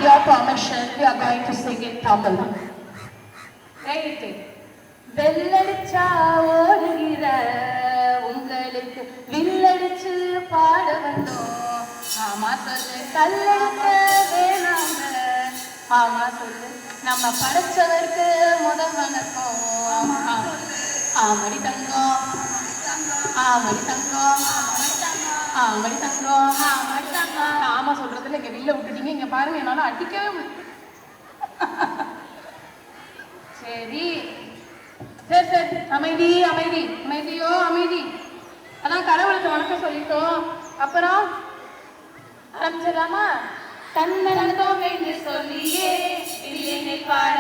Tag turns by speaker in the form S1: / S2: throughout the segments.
S1: with your permission, we are going to sing in Tamil. Right. வெள்ளடிச்சா ஓடுகிற உங்களுக்கு வில்லடிச்சு பாட வந்தோம். ஆமா சொல்லு கல்லெடுக்க வேணாங்க. ஆமா சொல்லு நம்ம படைச்சவருக்கு முதல் வணக்கம். ஆமடி தங்கம், ஆமடி தங்கம், ஆமடி தங்கம், ஆமடி தங்கம். ஆமா சொல்றதுல இங்க வில்ல விட்டுட்டீங்க. இங்க பாருங்க, என்னால அடிக்கவே முடியும். சரி சரி சரி, அமைதி அமைதி, அமைதியோ அமைதி. அதான் கடவுளுக்கு வணக்கம் சொல்லிட்டோம். அப்புறம் ஆரம்பிச்சிடலாமா? தன்னடங்கம் என்று சொல்லியே இல்லையை பாட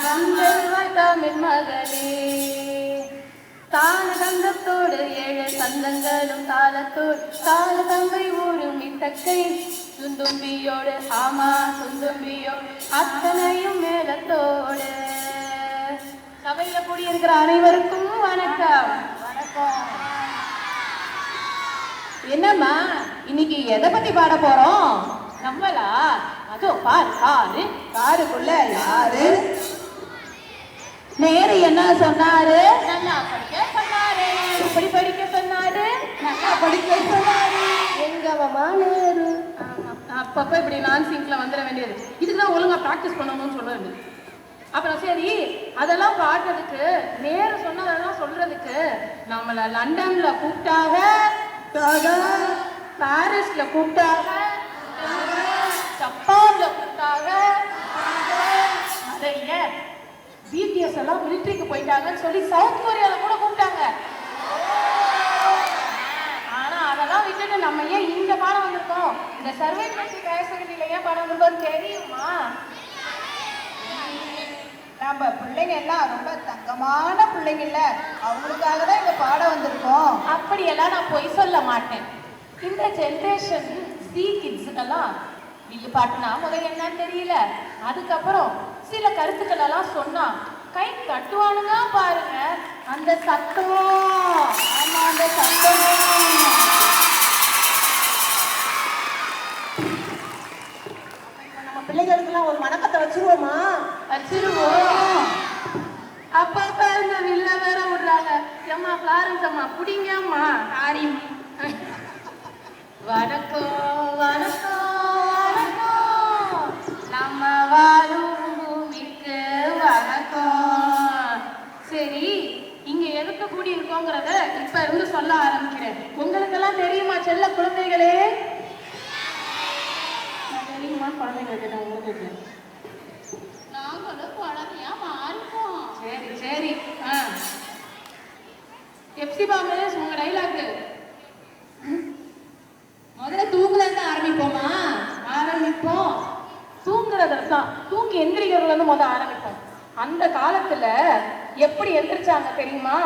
S1: வந்தருவாய் தமிழ் மகளே. தான தங்கத்தோடு ஏழு சந்தங்களும் தாளத்தோடு தாள தம்பை ஊரும் இத்தக்கை சுந்தும்பியோடு. ஆமா சுந்தும்பியோடு அத்தனையும் மேலத்தோடு. சபையில கூடியிருக்கிற அனைவருக்கும் வணக்கம். வணக்கம். என்னம்மா இன்னைக்கு எதை பத்தி பாட போறோம்? நம்மளா? அதோ பாரு பாரு, காருக்குள்ள யாரு? நேரு என்ன சொன்னாரு? நல்லா படிக்க சொன்னாரு. இப்படி படிக்க சொன்னாரு, நல்லா படிக்க சொன்னாரு. எங்கம்மா நேரு? அப்பப்ப இப்படி நான் சிங்க்ல வந்துட வேண்டியது. இதுக்குதான் ஒழுங்கா பிராக்டிஸ் பண்ணணும்னு சொல்றது. அப்புறம் சரி, அதெல்லாம் பாடுறதுக்கு நேரு சொன்னதெல்லாம் சொல்றதுக்கு நம்மள லண்டன்ல கூப்பிட்டாக, பாரிஸ்ல கூப்பிட்டாக, ஜப்பான்ல கூப்பிட்டாக. அதை இல்ல பிடிஎஸ் எல்லாம் மிலிட்டரிக்கு போயிட்டாங்கன்னு சொல்லி சவுத் கொரியால கூட கூப்பிட்டாங்க. ஆனா அதெல்லாம் விட்டுட்டு நம்ம ஏன் இங்க பாட வந்திருக்கோம்? இந்த சர்வே பற்றி பேசுறதுல ஏன் பாட வந்திருக்கோம் தெரியுமா? நம்ம பிள்ளைங்க எல்லாம் ரொம்ப தங்கமான பிள்ளைங்க இல்ல, அவங்களுக்காக தான் இங்க பாட வந்திருக்கோம். அப்படியெல்லாம் நான் பொய் சொல்ல மாட்டேன். இந்த ஜென்ரேஷன் சி கிட்ஸுக்கெல்லாம் வில்லு பாட்டுனா முதல் என்னன்னு தெரியல. அதுக்கப்புறம் சில கருத்துக்கள் எல்லாம் சொன்னா கை கட்டுவானுங்க பாருங்க. அந்த சத்தம், ஆமா அந்த சத்தம். பிள்ளைகளுக்கெல்லாம் ஒரு வணக்கத்தை வச்சிருவோமா? வச்சிருவோம். அப்பப்ப இந்த வில்ல வேற விடுறாங்க. அம்மா பிளாரன்ஸ் அம்மா புடிங்கம்மா. சாரி. வணக்கம் வணக்கம் வணக்கம், நம்ம வாழும் பூமிக்கு வணக்கம். சரி, இங்க எதுக்கு கூடி இருக்கோங்கிறத இப்ப இருந்து சொல்ல ஆரம்பிக்கிறேன். உங்களுக்கெல்லாம் தெரியுமா செல்ல குழந்தைகளே? தெரியுமா குழந்தைங்களுக்கு? உங்களுக்கு நாங்களும் குழந்தையா மாறிப்போம். சரி சரி. எப்சி பாமேஸ் உங்க டைலாக் முதல்ல தூங்குறதுல ஆரம்பிப்போமா? ஆரம்பிப்போம். தூங்குறதுல தான், தூங்கி எந்திரிக்கிறதுல இருந்து முதல்ல ஆரம்பிப்போம். அந்த காலத்துல எப்படி எந்திரிச்சாங்க தெரியுமா?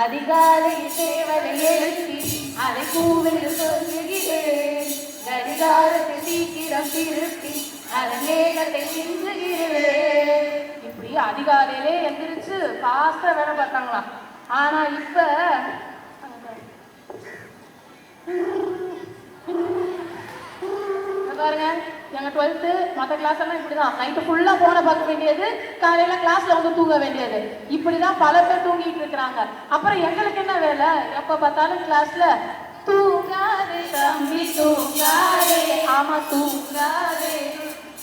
S1: அதிகாலை சேவலை எழுப்பி அதை கூவென்று சொல்லுகிறேன், கடிகாரத்தை சீக்கிரம் திருப்பி அதன் மேகத்தை சிந்துகிறேன். இப்படி அதிகாலையிலே எந்திரிச்சு பாஸ்டா வேலை பார்த்தாங்களாம். ஆனா இப்ப பாருங்க, எங்க 12th மற்ற கிளாஸ் எல்லாம் இப்படிதான். நைட்டு ஃபுல்லா போன பார்க்க வேண்டியது, காலையில கிளாஸ்ல வந்து தூங்க வேண்டியது. இப்படிதான் பல பேர் தூங்கிட்டு இருக்கிறாங்க. அப்புறம் எங்களுக்கு என்ன வேலை? எப்ப பார்த்தாலும் கிளாஸ்ல தூங்காதே தம்பி தூங்காதே, ஆமா தூங்காதே,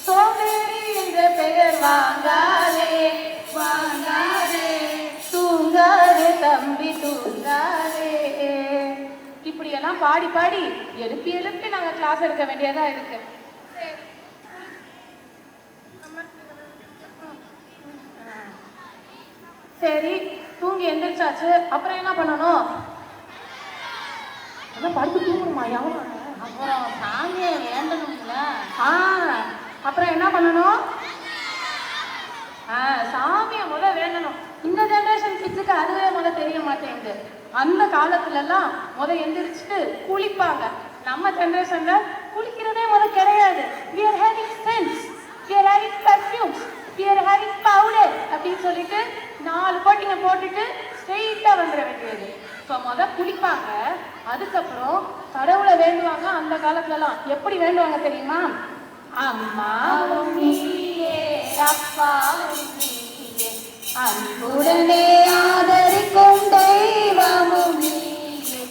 S1: சோம்பேறி என்ற பெயர் வாங்காதே வாங்காதே, தூங்காதே தம்பி தூங்காதே. இப்படியெல்லாம் பாடி பாடி எழுப்பி எழுப்பி நாங்க கிளாஸ் எடுக்க வேண்டியதா இருக்கு. சரி, தூங்கி எந்திரிச்சாச்சு. அப்புறம் என்ன பண்ணணும்? படுத்து தூங்கணுமா? எவ்வளோ? அப்புறம் சாமியை வேண்டணும்ல. அப்புறம் என்ன பண்ணணும்? சாமியை முத வேண்டணும். இந்த ஜெனரேஷன் கிட்ஸுக்கு அதுவே முத தெரிய மாட்டேங்குது. அந்த காலத்துல எல்லாம் முத எந்திரிச்சுட்டு குளிப்பாங்க. நம்ம ஜெனரேஷன்ல குளிக்கிறதே முத கிடையாது. We are having scents, we are having perfumes, we are having powder அப்படின்னு சொல்லிட்டு 4 கோட்டிங்க போட்டுட்டு ஸ்ட்ரெயிட்டா வந்துட வேண்டியது. இப்போ முத குளிப்பாங்க, அதுக்கப்புறம் கடவுளை வேண்டுவாங்க. வேண்டுவாங்க அந்த காலத்துலலாம். எப்படி வேண்டுவாங்க தெரியுமா? அம்மாவும் நீயே அப்பாவும் நீயே அன்புடனே ஆதரிக்கும் தெய்வமும் நீயே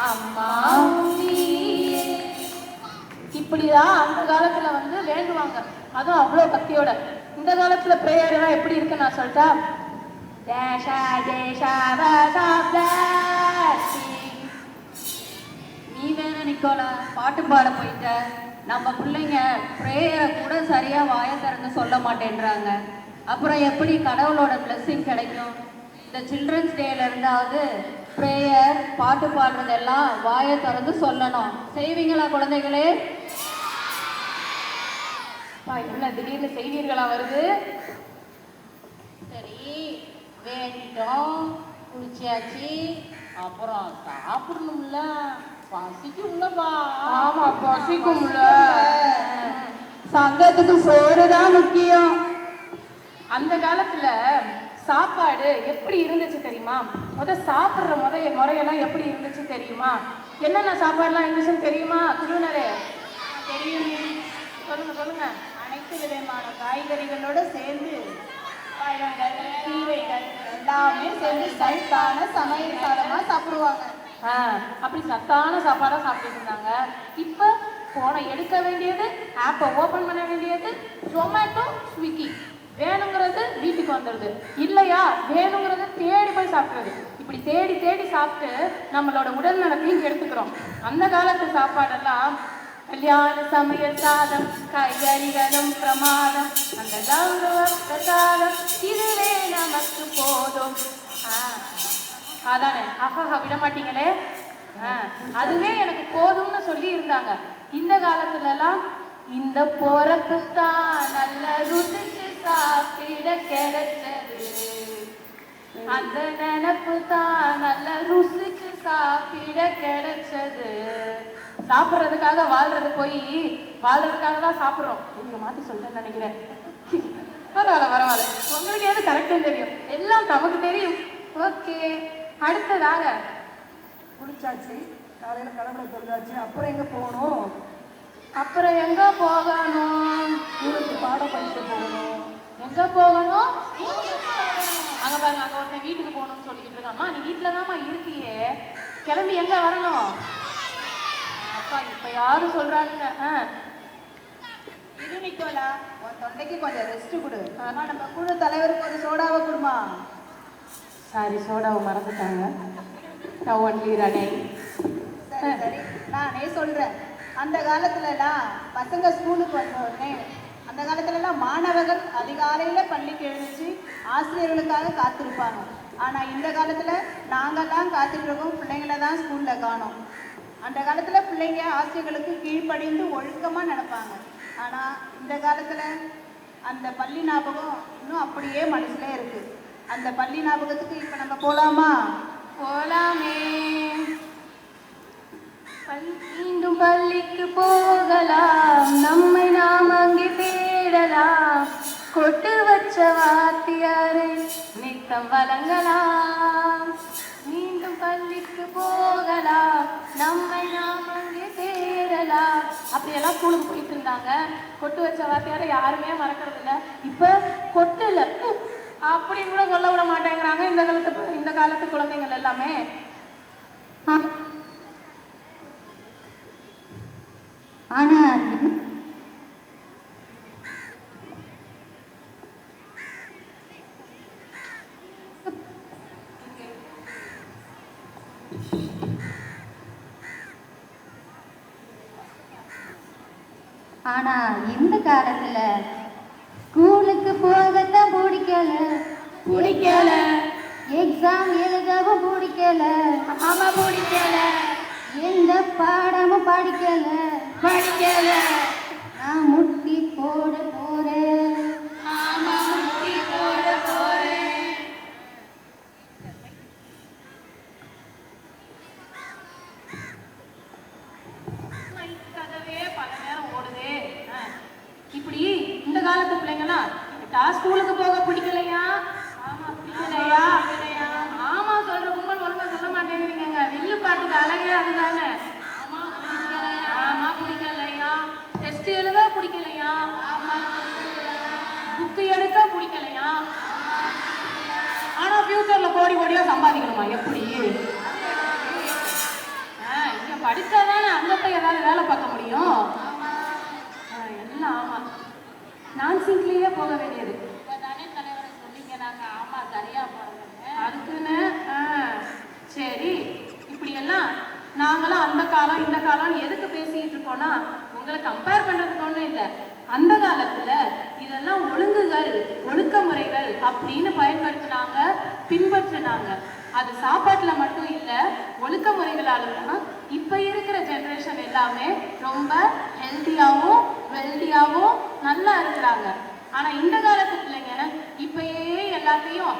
S1: அம்மாவும் நீயே. இப்படிதான் அந்த காலத்துல வந்து வேண்டுவாங்க, அதுவும் அவ்வளோ பக்தியோட. இந்த காலத்துல பிரேயர் எல்லாம் எப்படி இருக்குன்னு நான் சொல்லிட்டா, தேஷா தேஷா
S2: நீ வேற நிக்கோல பாட்டு பாட போயிட்ட. நம்ம பிள்ளைங்க ப்ரேயரை கூட சரியா வாயை திறந்து சொல்ல மாட்டேன்றாங்க. அப்புறம் எப்படி கடவுளோட பிளெஸ்ஸிங் கிடைக்கும்? இந்த சில்ட்ரன்ஸ் டேல இருந்தாவது ப்ரேயர் பாட்டு பாடுறதெல்லாம் வாயை திறந்து சொல்லணும். செய்வீங்களா குழந்தைகளே?
S1: என்ன திடீர்னு செய்வீர்களா வருது?
S2: சரி, வேண்டிட்டோம், குளிச்சாச்சு, அப்புறம் சாப்பிடணும்ல, பசிக்கும்லப்பா.
S1: ஆமா, பசிக்கும்ல. சங்கத்துக்கு சோறுதான் முக்கியம். அந்த காலத்துல சாப்பாடு எப்படி இருந்துச்சு தெரியுமா? சாப்பிடுற முறையெல்லாம் எப்படி இருந்துச்சு தெரியுமா? என்னென்ன சாப்பாடுலாம் இருந்துச்சுன்னு தெரியுமா குழுவினரே?
S2: தெரியும்.
S1: சொல்லுங்க சொல்லுங்க.
S2: அனைத்து விதமான காய்கறிகளோடு சேர்ந்து பழங்கள், கீரைகள் எல்லாமே சேர்ந்து சத்தான சமையல் சாதமா சாப்பிடுவாங்க.
S1: அப்படி சத்தான சாப்பாடா சாப்பிட்டு இருந்தாங்க. இப்ப போனை எடுக்க வேண்டியது, ஆப்பை ஓபன் பண்ண வேண்டியது, ஜொமேட்டோ ஸ்விக்கி, வேணுங்கிறது வீட்டுக்கு வந்துடுது, இல்லையா வேணுங்கிறத தேடி போய் சாப்பிடுறது. இப்படி தேடி தேடி சாப்பிட்டு நம்மளோட உடல் நலத்தையும் எடுத்துக்கிறோம். அந்த காலத்து சாப்பாடெல்லாம் கல்யாண சமையல் சாதம், காய்கறிகளும் பிரமாதம், அந்த கௌரவ பிரசாதம், இதுவே நமக்கு போதும். அதானே, ஆஹா விட மாட்டீங்களே. அதுவே எனக்கு போதும்னு சொல்லி இருந்தாங்க. இந்த காலத்துல எல்லாம் இந்த போறப்புத்தான் நல்ல ருசிச்சு சாப்பிட கிடைச்சது, அந்த நினைப்பு தான் நல்ல ருசிச்சு சாப்பிட கிடைச்சது. சாப்பிட்றதுக்காக வாழ்றது போய் வாழ்றதுக்காக தான் சாப்பிட்றோம். நீங்க மாத்தி சொல்றேன்னு நினைக்கிறேன். பரவாயில்ல, உங்களுக்கு எது கரெக்டுன்னு தெரியும், எல்லாம் நமக்கு தெரியும். ஓகே, அடுத்ததாக
S2: குளிச்சாச்சு, காலையில் கடவுளை தொழுதாச்சு, அப்புறம் எங்கே போகணும்?
S1: அப்புறம் எங்க போகணும்?
S2: ஊருக்கு பாடம் படிக்க போகணும்.
S1: எங்க போகணும்? அங்க பாருங்க, அங்க ஒருத்தன் வீட்டுக்கு போகணும்னு சொல்லிட்டு இருக்காமா. நீ வீட்டுல தான்மா இருக்கியே, கிளம்பி எங்க வரணும்? அப்பா இப்ப யாரும் சொல்றாங்க,
S2: இது நிக்கோலா, உன் தொண்டைக்கு கொஞ்சம் ரெஸ்ட் கொடு. ஆனா நம்ம குழு தலைவருக்கு ஒரு சோடாவை கொடுமா.
S1: சாரி, சோடாவை மறந்துட்டாங்க.
S2: சரி சரி, நானே சொல்றேன். அந்த காலத்துலலாம் பசங்க ஸ்கூலுக்கு வந்த உடனே, அந்த காலத்துலலாம் மாணவர்கள் அதிகாலையில் பள்ளிக்கு எழுந்துச்சு ஆசிரியர்களுக்காக காத்திருப்பாங்க. ஆனால் இந்த காலத்தில் நாங்கள்லாம் காத்துட்ருக்கோம், பிள்ளைங்கள தான் ஸ்கூலில் காணோம். அந்த காலத்தில் பிள்ளைங்க ஆசிரியர்களுக்கு கீழ்ப்படிந்து ஒழுக்கமாக நடப்பாங்க. ஆனால் இந்த காலத்தில் அந்த பள்ளி ஞாபகம் இன்னும் அப்படியே மனசுல இருக்குது. அந்த பள்ளி ஞாபகத்துக்கு இப்போ நம்ம போகலாமா?
S1: போலாமே. மீண்டும் பள்ளிக்கு போகலாம், நம்மை நாம் அங்கே தேடலாம், கொட்டு வச்ச வாத்தியாரை நித்தம் வழங்கலாம். மீண்டும் பள்ளிக்கு போகலாம், நம்மை நாம் அங்கே தேடலாம். அப்படியெல்லாம் ஸ்கூலுக்கு போயிட்டு இருந்தாங்க. கொட்டு வச்ச வாத்தியாரை யாருமே மறக்கிறது இல்லை. இப்ப கொட்டு இல்லை அப்படின்னு கூட சொல்ல விட மாட்டேங்கிறாங்க இந்த காலத்து குழந்தைகள் எல்லாமே.
S2: ஆனா ஆனா இந்த காலத்துல ஸ்கூலுக்கு போகத்தான் பிடிக்கல, எக்ஸாம் எழுதவும் பிடிக்கல, எந்த பாடமும் படிக்கல, நான் முட்டி போட போறேன்.
S1: கதவே பல நேரம் ஓடுதே. இப்படி இந்த காலத்து பிள்ளைங்கலாம் ஸ்கூலுக்கு போக பிடிக்கலையா? ஆமா சொல்ற கும்பல் ஒழுங்கா சொல்ல மாட்டேங்கிறீங்க. வில்லு பாட்டுக்கு அழகே அதுதானே. வேலை சம்பாதிக்கணுமா? எப்படி? இங்க படிச்சாதானே அங்க போய் ஏதாவது வேலை பார்க்க முடியும். எல்லாம் ஆமா, நான் சிங்க்லயே போக வேண்டியது.
S3: தானே தலைவரை சொன்னீங்க, நாங்க ஆமா சரியா போறோம்
S1: அதுக்குன்னு. சரி, இப்படி எல்லாம் நாங்களாம் அந்த காலம் இந்த காலம் எதுக்கு பேசிட்டு இருக்கோம்னா, உங்களை கம்பேர் பண்றதுக்கு ஒண்ணும் இல்லை. அந்த காலத்துல இதெல்லாம் ஒழுங்குகள், ஒழுக்க முறைகள் அப்படின்னு பயன்படுத்தினாங்க, பின்பற்றினாங்க. அது சாப்பாட்டுல மட்டும் இல்ல, ஒழுக்க முறைகளாலும் இப்ப இருக்கிற ஜெனரேஷன் எல்லாமே ரொம்ப ஹெல்த்தியாவும் வெல்தியாவும் நல்லா இருக்கிறாங்க. ஆனா இந்த காலத்து பிள்ளைங்க இப்பயே எல்லாத்தையும்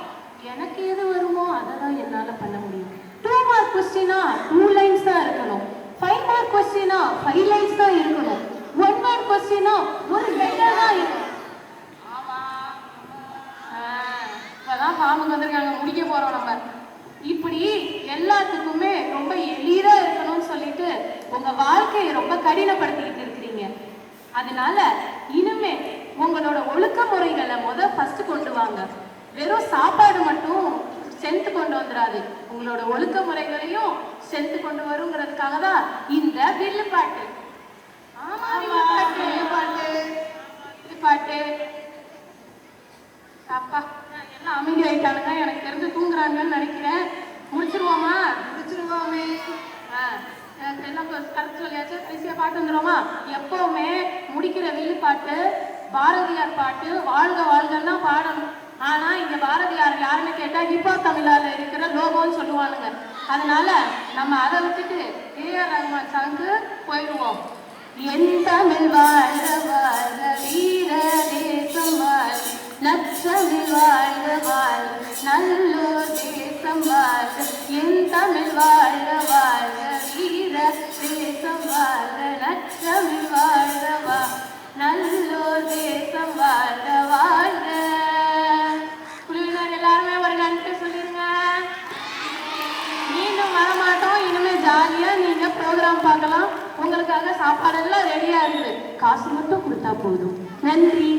S1: எனக்கு எது வருமோ அதை தான் என்னால பண்ண முடியும். 2 மார்க் கொஸ்டினா 2 லைன்ஸ் தான் இருக்கணும். 5 மார்க் கொஸ்டினா 5 லைன்ஸ் தான் இருக்கணும். 1 மார்க் கொஸ்டினா ஒரு லெட்டர் தான் இருக்கணும். இப்பதான் ஃபார்முக்கு வந்திருக்காங்க, முடிக்க போறோம் நம்ம. இப்படி எல்லாத்துக்குமே ரொம்ப எளிதா இருக்கணும்னு சொல்லிட்டு உங்க வாழ்க்கையை ரொம்ப கடினப்படுத்திக்கிட்டு இருக்கிறீங்க. அதனால இனிமே உங்களோட ஒழுக்க முறைகளை ஃபர்ஸ்ட் கொண்டு வாங்க. வெறும் சாப்பாடு மட்டும் ஸ்ட்ரென்த் கொண்டு வந்துடாது, உங்களோட ஒழுக்க முறைகளையும் ஸ்ட்ரென்த் கொண்டு வருங்கிறதுக்காக தான் இந்த வில்லு பாட்டு. ஆமா, பாட்டு. அப்பா எல்லாம் அமைதி ஆயிட்டானுங்க, எனக்கு தெரிஞ்சு தூங்குறாங்கன்னு நினைக்கிறேன். முடிச்சிருவோமா?
S2: முடிச்சிருவோமே.
S1: எனக்கு எல்லாம் கருத்து சொல்லியாச்சு, கடைசியா பாட்டு வந்துடுவோமா? எப்பவுமே முடிக்கிற வில்லு பாட்டு பாரதியார் பாட்டு வாழ்க வாழ்கன்னா பாடணும். ஆனா இங்க பாரதியார் யாருன்னு கேட்டா ஹிப்ஹாப் தமிழால இருக்கிற லோகோன்னு சொல்லுவானுங்க. அதனால நம்ம அதை விட்டுட்டு ஏஆர் ரஹ்மான் சாங்கு போயிடுவோம். என் தமிழ் வாழ்க வாழ்க, வீர தேசம் வாழ்க, நற்றமிழ் வாழ்க வாழ்க, நல்லோர் தேசம் வாழ்க. என் தமிழ் வாழ்க வாழ்க, வீர தேசம் வாழ்க, நற்றமிழ் வாழ்க வாழ்க, நல்லோர் தேசம் வாழ்க வாழ்க. குழுவினர் எல்லாருமே ஒரு நன்றி சொல்லிருங்க. மீண்டும் வரமாட்டோம். இனிமே ஜாலியா நீங்க ப்ரோக்ராம் பார்க்கலாம். உங்களுக்காக சாப்பாடெல்லாம் ரெடியா இருக்குது, காசு மட்டும் கொடுத்தா போதும். நன்றி.